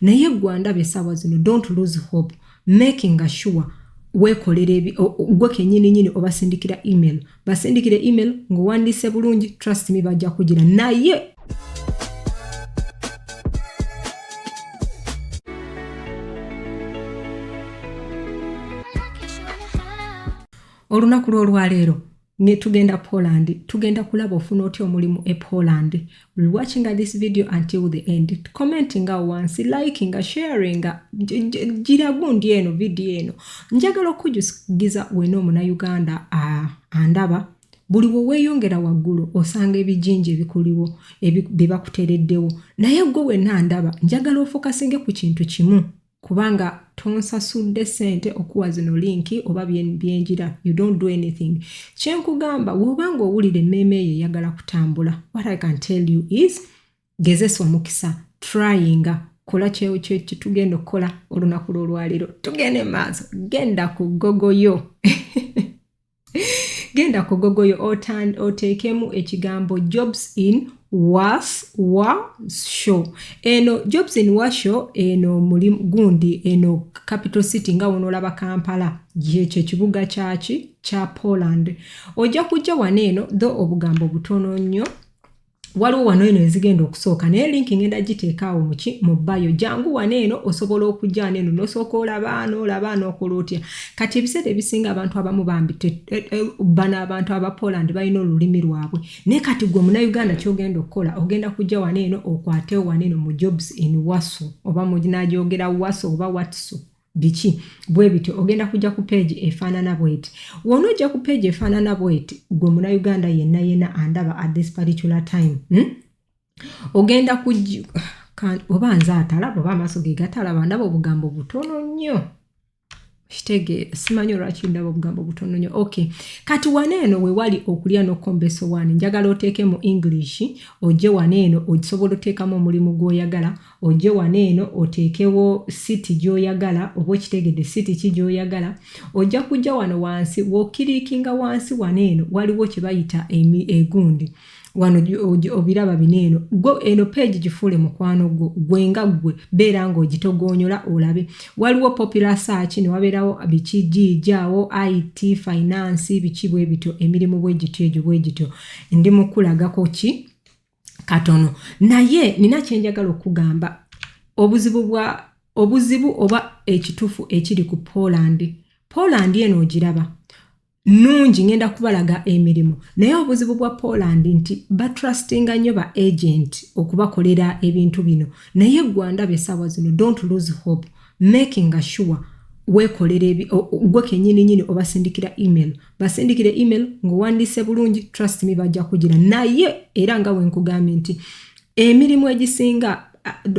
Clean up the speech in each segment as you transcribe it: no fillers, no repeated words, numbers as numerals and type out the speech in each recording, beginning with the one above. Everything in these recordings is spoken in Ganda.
naye gwanda besawa zino don't lose hope, making sure wekolere gwe kenyini obasindikira email, basindikire email ng'owandiise bulungi, trust me bajja kugira. Naye olunaku lw'olwaleero ne tugenda Poland, tugenda kulaba ofuna otya omulimu e Poland. Watching this video until the end, commenting wansi, liking, sharing, gira gundi eno video eno. Njagala okujugiza wena Omunnayuganda andaba buli weeyongera waggulu osanga ebijinja ebikuliwo bibakutereddewo, naye gwe wenna ndaba njagala ofokasinge ku kintu kimu, kubanga tonsasudde sente okuwa zino linki oba byenjira, you don't do anything. Kyenkugamba wobanga owulira emmeeme eyo eyagala kutambula, what I can tell you is gezesa omukisa, trying, kola kyewo tugenda okukola olunaku lw'olwaleero. Tugende maaso, genda ku gogoyo genda ku gogoyo oteekemu ekigambo jobs in Warsaw. Eno jobs in Warsaw eno mulimu gundi eno capital city nga wonolaba Kampala, kyekyo kibuga kya Poland. Ojja kujja wano eno tho obugambo butono nnyo, waliwo wano eno ezigenda okusooka, naye linki ngenda giteekaawo mu bayo. Jangu wano eno osobola okujja eno nosooka olaba n'okola otya. Kati ebiseera ebisinga abantu abamu bana abantu aba Poland balina olulimi lwabwe, naye kati gwe Munnayuganda ky'ogenda okukola, ogenda kujja wano eno okwatewo wano eno mu jobs in Warsaw, oba munagyogera Warsaw oba Watso biki bwe bityo. Ogenda kujja ku page efaanana bweti. Wano ojja ku page efaanana bweti, gwe Munnayuganda yenna andaba at this particular time, ogenda kujja oba nze atalaba oba amaaso ge gatalaba, ndaba obugambo butono nnyo. Kitege simanyi lwaki ndaba obugambo butono nnyo. Okay, kati wano eno we wali okulya n'okombeso wani, njagala oteeke mu English, ojje wano eno osobola oteekamu omulimu gw'oyagala, ojje wano eno oteekewo city gy'oyagala oba okitegedde city ki gy'oyagala. Ojja kujja wano wansi, w'okiriikinga wansi wano eno waliwo kye bayita egundi. Wano obiraba bineeno, go eno page gifuule mukwano gwe nga gwe beera ng'ogitogoonyola olabe. Waliwo popular search ne wabeerawo biki gijaawo IT, finance, biki bwe bityo, emirimu bwe gityo egyo bwe gityo. Ndi mu kulagako ki katono, naye nina kye njagala okugamba. Obuzibu oba ekituufu ekiri ku Poland eno ogiraba nungi, ngenda kubalaga emirimu, naye obuzibu bwa Poland nti batrustinga nnyo ba agent okubakolera ebintu bino. Naye gwanda besawa zino don't lose hope, making sure wekolere gwe kenyini obasindikira email, basindikire email ng'owandiise bulungi, trust me bajja kugira. Naye era nga wenkugambye nti emirimu egisinga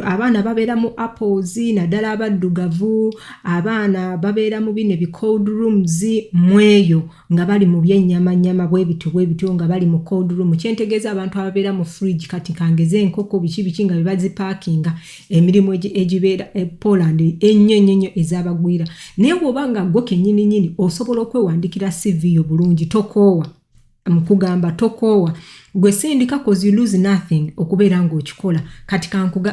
abaana babeera mu apples, naddala abaddugavu, abaana babeera mu bino bi cold rooms mweyo nga bali mu byennyamanyama bwe bityo nga bali mu cold room. Kyentegeeza abantu ababeera mu fridge, kati kangeze enkoko biki nga bebaziparkinga, emirimu egibeera e Poland ennyo ezabagwira. Naye bw'obanga gwe kennyini osobola okwewandikira CV yo bulungi, tokoowa mukugamba, tokoowa gwe sindika cause you lose nothing okubeera ng'okikola. Kati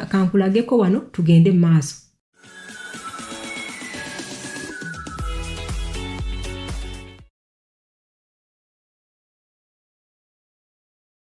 kankulageko wano tugende maaso.